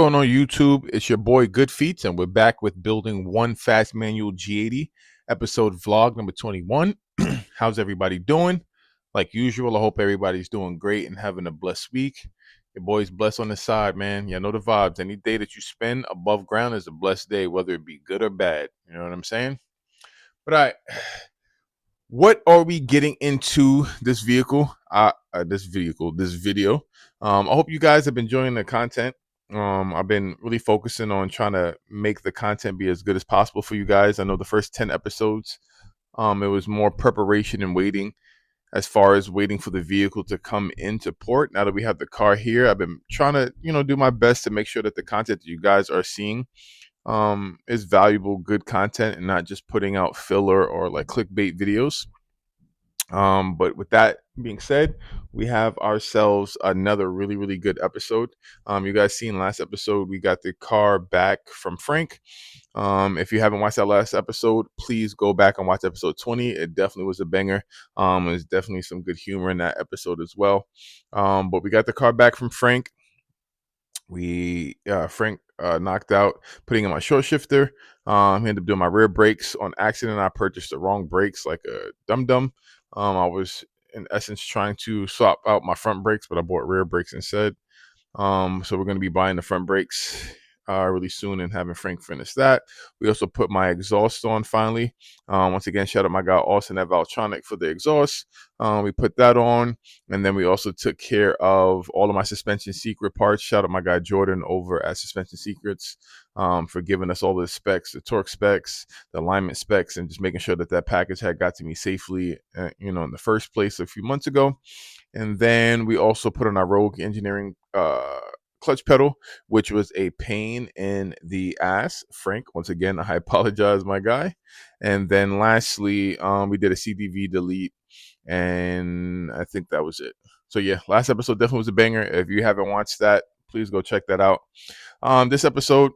going on YouTube? It's your boy Good Feats, and we're back with building one fast manual G80 episode vlog number 21. How's everybody doing? Like usual, I hope everybody's doing great and having a blessed week. Your boy's blessed on the side, man. You know the vibes. Any day that you spend above ground is a blessed day, whether it be good or bad. You know what I'm saying? But what are we getting into this vehicle? This video. I hope you guys have been enjoying the content. I've been really focusing on trying to make the content be as good as possible for you guys. I know the first 10 episodes, it was more preparation and waiting as far as waiting for the vehicle to come into port. Now that we have the car here, I've been trying to, do my best to make sure that the content that you guys are seeing is valuable, good content, and not just putting out filler or like clickbait videos. But with that being said, we have ourselves another really, really good episode. You guys seen last episode, we got the car back from Frank. If you haven't watched that last episode, please go back and watch episode 20. It definitely was a banger. There's definitely some good humor in that episode as well. But we got the car back from Frank. Frank knocked out putting in my short shifter. He ended up doing my rear brakes on accident. I purchased the wrong brakes like a dum-dum. I was in essence trying to swap out my front brakes, but I bought rear brakes instead. So we're going to be buying the front brakes really soon and having Frank finish that. We also put my exhaust on finally. Once again, shout out my guy Austin at Valtronic for the exhaust. We put that on, and then we also took care of all of my suspension secret parts. Shout out my guy Jordan over at Suspension Secrets for giving us all the specs, the torque specs, the alignment specs, and just making sure that that package had got to me safely, in the first place a few months ago. And then we also put on our Rogue Engineering clutch pedal, which was a pain in the ass. Frank, once again, I apologize, my guy. And then lastly, we did a CDV delete, and I think that was it. So yeah, last episode definitely was a banger. If you haven't watched that, please go check that out. This episode,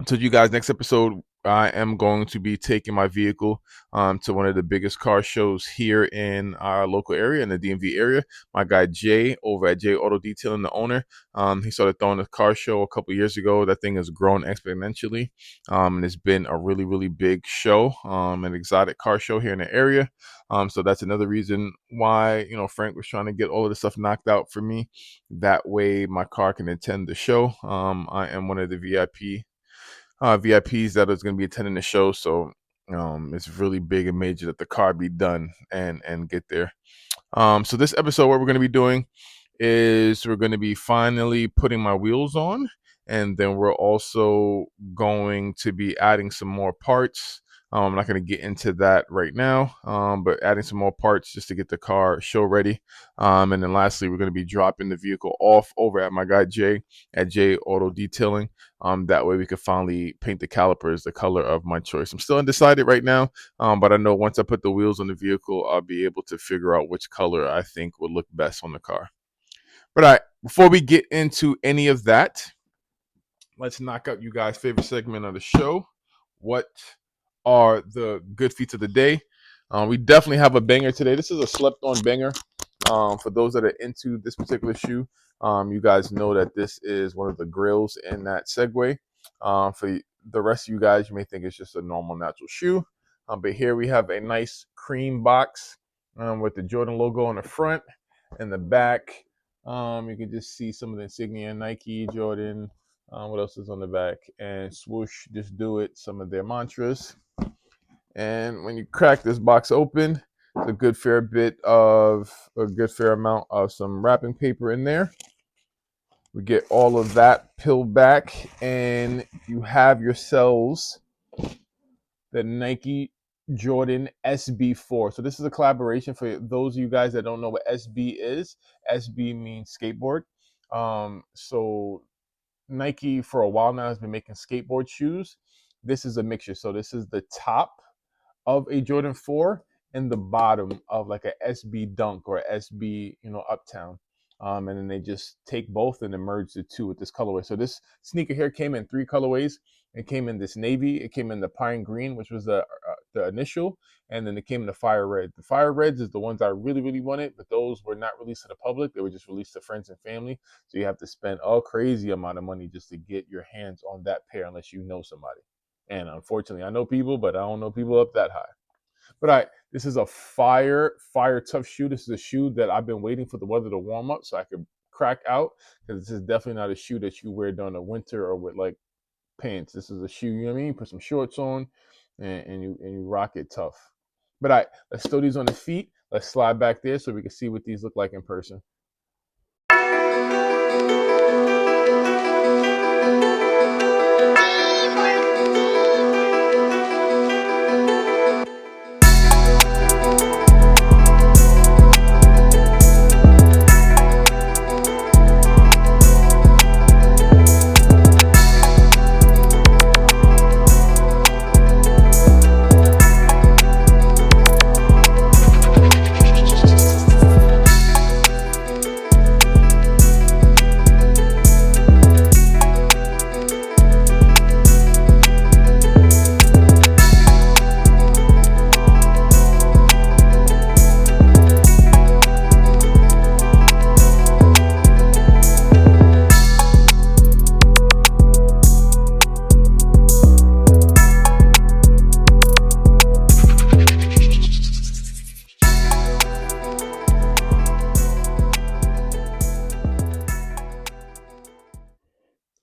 to you guys, next episode, I am going to be taking my vehicle to one of the biggest car shows here in our local area, in the DMV area. My guy Jay over at Jay Auto Detailing, the owner, he started throwing a car show a couple years ago. That thing has grown exponentially, and it's been a really, really big show, an exotic car show here in the area. So that's another reason why Frank was trying to get all of the stuff knocked out for me. That way, my car can attend the show. I am one of the VIPs that is going to be attending the show. So it's really big and major that the car be done and get there. So this episode, what we're going to be doing is we're going to be finally putting my wheels on, and then we're also going to be adding some more parts. I'm not going to get into that right now, but adding some more parts just to get the car show ready. And then lastly, we're going to be dropping the vehicle off over at my guy Jay at Jay Auto Detailing. That way we could finally paint the calipers the color of my choice. I'm still undecided right now, but I know once I put the wheels on the vehicle, I'll be able to figure out which color I think would look best on the car. But all right, before we get into any of that, let's knock out you guys' favorite segment of the show. What are the good feats of the day? We definitely have a banger today. This is a slept-on banger. For those that are into this particular shoe, you guys know that this is one of the grills in that Segway. For the rest of you guys, you may think it's just a normal natural shoe. But here we have a nice cream box with the Jordan logo on the front and the back. You can just see some of the insignia, Nike, Jordan. What else is on the back? And swoosh, just do it. Some of their mantras. And when you crack this box open, a good fair amount of some wrapping paper in there. We get all of that peeled back, and you have yourselves the Nike Jordan SB4. So this is a collaboration. For those of you guys that don't know what SB is, SB means skateboard. So Nike for a while now has been making skateboard shoes. This is a mixture. So this is the top of a Jordan 4 and the bottom of like a SB Dunk or SB, Uptown. And then they just take both and then merge the two with this colorway. So this sneaker here came in 3 colorways. It came in this navy. It came in the pine green, which was the the initial, and then it came in the fire red. The fire reds is the ones I really, really wanted, but those were not released to the public. They were just released to friends and family. So you have to spend a crazy amount of money just to get your hands on that pair unless you know somebody. And unfortunately, I know people, but I don't know people up that high. But this is a fire tough shoe. This is a shoe that I've been waiting for the weather to warm up so I could crack out, because this is definitely not a shoe that you wear during the winter or with like pants. This is a shoe, you know what I mean? Put some shorts on and you rock it tough. But let's throw these on the feet. Let's slide back there so we can see what these look like in person.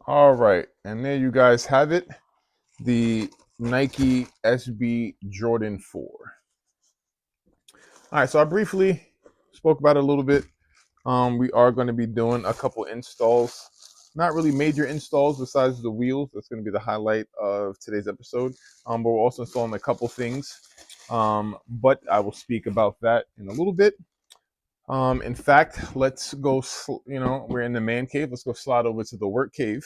All right, and there you guys have it, the Nike SB Jordan 4. All right, so I briefly spoke about it a little bit. We are going to be doing a couple installs, not really major installs besides the wheels. That's going to be the highlight of today's episode. But we're also installing a couple things, but I will speak about that in a little bit. In fact, let's go, we're in the man cave. Let's go slide over to the work cave.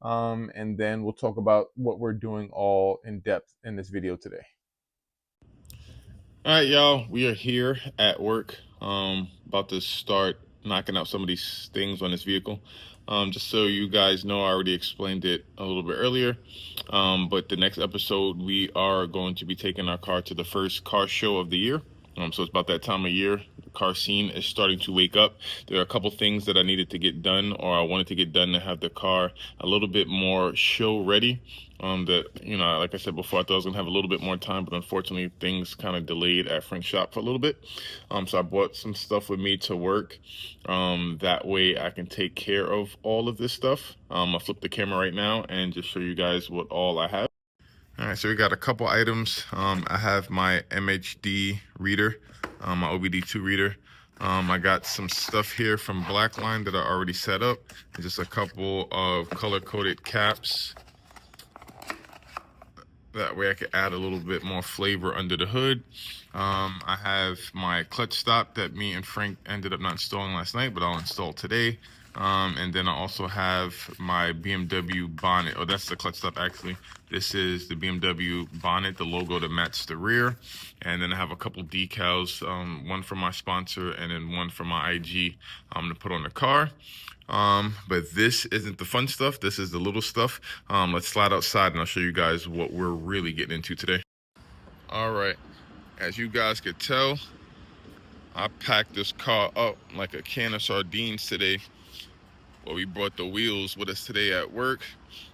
And then we'll talk about what we're doing all in depth in this video today. All right, y'all, we are here at work, about to start knocking out some of these things on this vehicle. Just so you guys know, I already explained it a little bit earlier, but the next episode, we are going to be taking our car to the first car show of the year. So it's about that time of year. The car scene is starting to wake up. There are a couple things that I needed to get done, or I wanted to get done to have the car a little bit more show ready. That, like I said before, I thought I was gonna have a little bit more time, but unfortunately things kind of delayed at Frank's shop for a little bit. So I brought some stuff with me to work. That way I can take care of all of this stuff. I'll flip the camera right now and just show you guys what all I have. All right, so we got a couple items. I have my MHD reader, my OBD2 reader. I got some stuff here from Blackline that I already set up. Just a couple of color-coded caps. That way I could add a little bit more flavor under the hood. I have my clutch stop that me and Frank ended up not installing last night, but I'll install today. And then I also have my BMW bonnet. Oh, that's the clutch stop actually. This is the BMW bonnet, the logo to match the rear. And then I have a couple decals, one from my sponsor and then one from my IG to put on the car. But this isn't the fun stuff. This is the little stuff. Let's slide outside and I'll show you guys what we're really getting into today. All right, as you guys could tell, I packed this car up like a can of sardines today. Well, we brought the wheels with us today at work.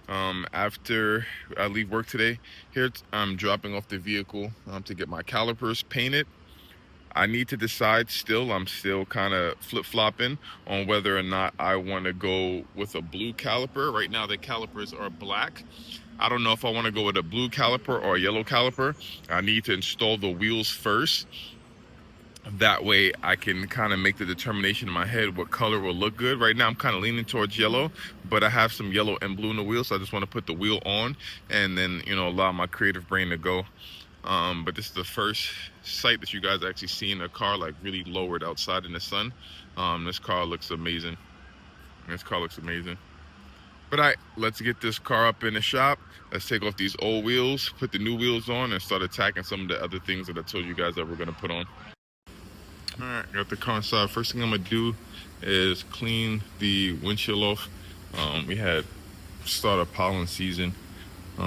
After I leave work today, here I'm dropping off the vehicle to get my calipers painted. I need to decide still. I'm still kind of flip-flopping on whether or not I want to go with a blue caliper. Right now the calipers are black. I don't know if I want to go with a blue caliper or a yellow caliper. I need to install the wheels first. That way I can kind of make the determination in my head what color will look good. Right now I'm kind of leaning towards yellow, but I have some yellow and blue in the wheel, so I just want to put the wheel on and then, allow my creative brain to go. But this is the first sight that you guys actually see in a car like really lowered outside in the sun. This car looks amazing. But all right, let's get this car up in the shop. Let's take off these old wheels, put the new wheels on, and start attacking some of the other things that I told you guys that we're gonna put on. All right, got the car inside. First thing I'm gonna do is clean the windshield off. We had start of pollen season.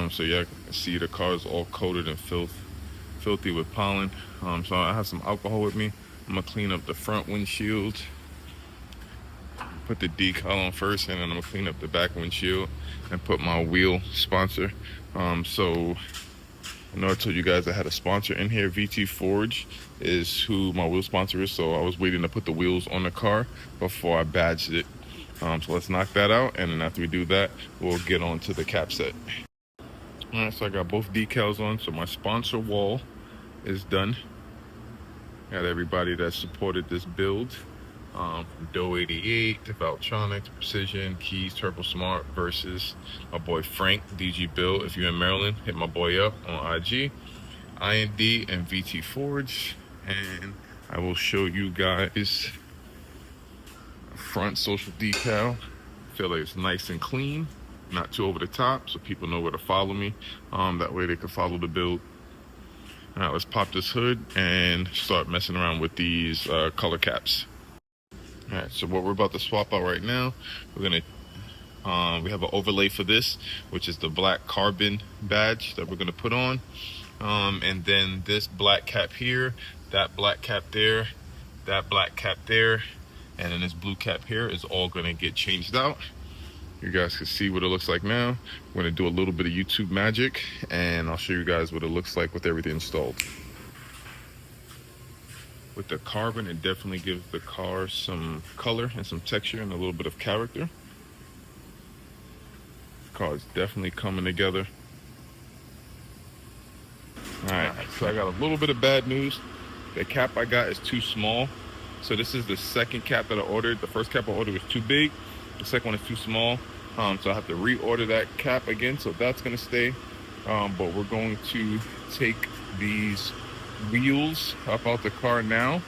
So yeah, I can see the car is all coated in filth filthy with pollen. So I have some alcohol with me. I'm gonna clean up the front windshield, put the decal on first, and then I'm gonna clean up the back windshield and put my wheel sponsor. So I know I told you guys I had a sponsor in here. VT Forge is who my wheel sponsor is, so I was waiting to put the wheels on the car before I badged it. So let's knock that out, and then after we do that, we'll get on to the cap set. All right, so I got both decals on, so my sponsor wall is done. Got everybody that supported this build, from Doe88 to Valtronics, Precision, Keys, Turbo Smart, versus my boy Frank, DG Bill. If you're in Maryland, hit my boy up on IG, IND, and VT Forge. And I will show you guys front social decal. Feel like it's nice and clean, not too over the top, so people know where to follow me. That way they can follow the build. All right, let's pop this hood and start messing around with these color caps. All right, so what we're about to swap out right now, we're gonna we have an overlay for this, which is the black carbon badge that we're gonna put on, and then this black cap here, that black cap there, that black cap there, and then this blue cap here is all gonna get changed out. You guys can see what it looks like now. We're gonna do a little bit of YouTube magic, and I'll show you guys what it looks like with everything installed. With the carbon, it definitely gives the car some color and some texture and a little bit of character. The car is definitely coming together. All right, so I got a little bit of bad news. The cap I got is too small. So this is the second cap that I ordered. The first cap I ordered was too big. The second one is too small. So I have to reorder that cap again. So that's gonna stay. But we're going to take these wheels up out the car now,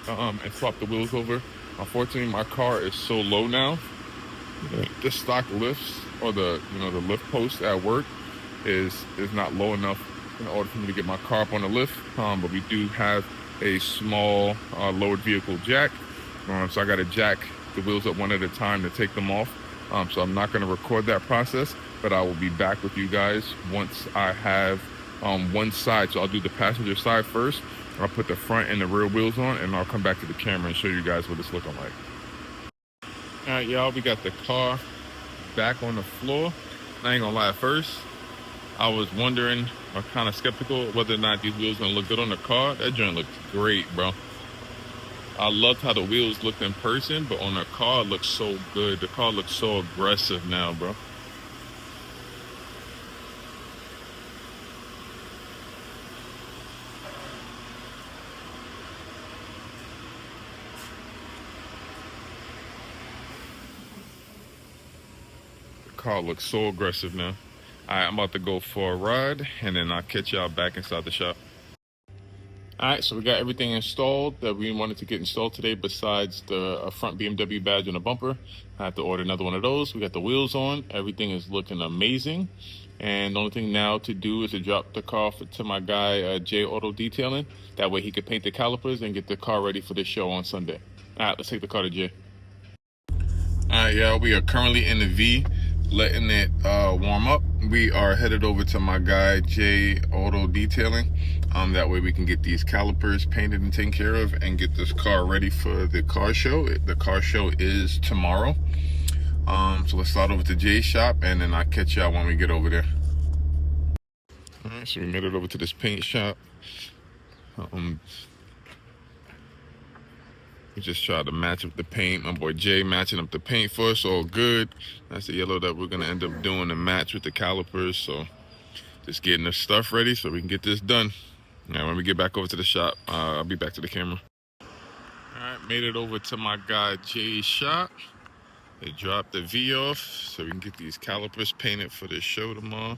and swap the wheels over. Unfortunately, my car is so low now. The stock lifts, or the the lift post at work is not low enough in order for me to get my car up on the lift. But we do have a small lowered vehicle jack, so I got to jack the wheels up one at a time to take them off. So I'm not going to record that process, but I will be back with you guys once I have one side. So I'll do the passenger side first. I'll put the front and the rear wheels on, and I'll come back to the camera and show you guys what it's looking like. All right, y'all, we got the car back on the floor. I ain't gonna lie, at first I was wondering, or kind of skeptical, whether or not these wheels gonna look good on the car. That joint looks great, bro. I loved how the wheels looked in person, but on the car, it looks so good. The car looks so aggressive now, bro. The car looks so aggressive now. All right, I'm about to go for a ride, and then I'll catch y'all back inside the shop. All right, so we got everything installed that we wanted to get installed today, besides the front BMW badge on the bumper. I have to order another one of those. We got the wheels on. Everything is looking amazing. And the only thing now to do is to drop the car to my guy, J Auto Detailing. That way he could paint the calipers and get the car ready for the show on Sunday. All right, let's take the car to Jay. All right, y'all, we are currently in the V, letting it warm up. We are headed over to my guy J Auto Detailing. That way we can get these calipers painted and taken care of and get this car ready for the car show. The car show is tomorrow. So let's start over to Jay's shop, and then I'll catch y'all when we get over there. All right, so we made it over to this paint shop. We just tried to match up the paint. My boy Jay matching up the paint for us, all good. That's the yellow that we're gonna end up doing to match with the calipers. So just getting the stuff ready so we can get this done. Now when we get back over to the shop, I'll be back to the camera. All right, made it over to my guy Jay's shop. They dropped the V off so we can get these calipers painted for the show tomorrow.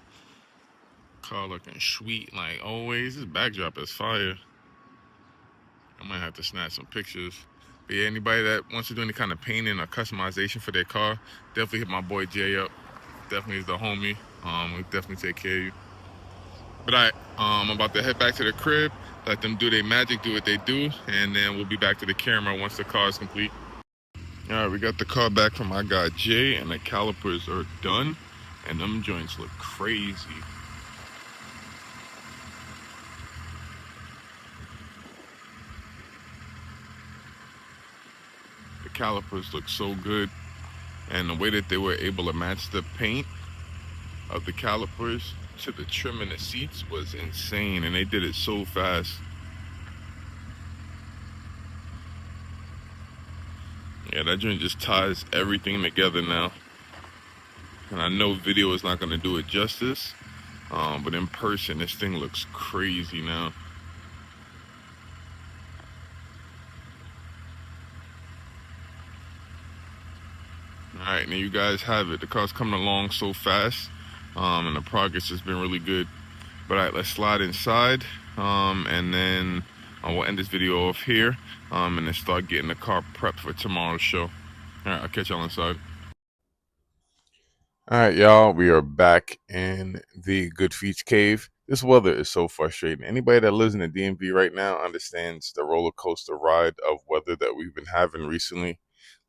Car looking sweet like always. This backdrop is fire. I might have to snap some pictures. But yeah, anybody that wants to do any kind of painting or customization for their car, definitely hit my boy Jay up. Definitely is the homie. We'll definitely take care of you. But all right, I'm about to head back to the crib, let them do their magic, do what they do, and then we'll be back to the camera once the car is complete. All right, we got the car back from my guy Jay, and the calipers are done, and them joints look crazy. calipers look so good, and the way that they were able to match the paint of the calipers to the trim in the seats was insane, and they did it so fast. Yeah, that joint just ties everything together now. And I know video is not going to do it justice, but in person, this thing looks crazy now. Alright, now you guys have it. The car's coming along so fast, and the progress has been really good. But alright, let's slide inside, and then we'll end this video off here, and then start getting the car prepped for tomorrow's show. Alright, I'll catch y'all inside. Alright, y'all, we are back in the Good Feats Cave. This weather is so frustrating. Anybody that lives in the DMV right now understands the roller coaster ride of weather that we've been having recently.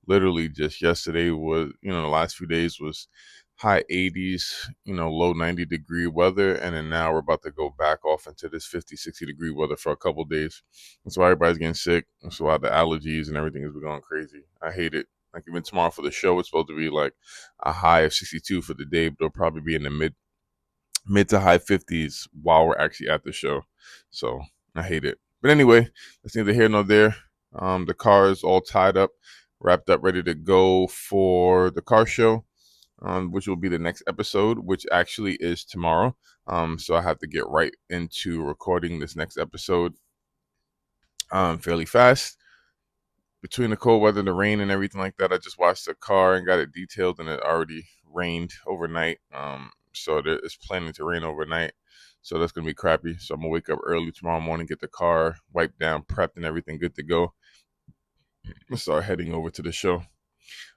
Literally just yesterday was, the last few days was high 80s, low 90-degree weather. And then now we're about to go back off into this 50, 60-degree weather for a couple days. That's why everybody's getting sick. That's why the allergies and everything is going crazy. I hate it. Like even tomorrow for the show, it's supposed to be like a high of 62 for the day, but it'll probably be in the mid to high 50s while we're actually at the show. So I hate it. But anyway, that's neither here nor there. The car is all tied up, wrapped up, ready to go for the car show, which will be the next episode, which actually is tomorrow. So I have to get right into recording this next episode fairly fast. Between the cold weather, the rain, and everything like that, I just washed the car and got it detailed, and it already rained overnight. So it's planning to rain overnight. So that's going to be crappy. So I'm going to wake up early tomorrow morning, get the car wiped down, prepped, and everything good to go. Let's start heading over to the show.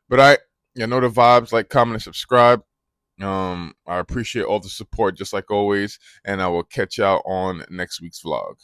But you know the vibes. Like, comment, and subscribe. I appreciate all the support, just like always. And I will catch y'all on next week's vlog.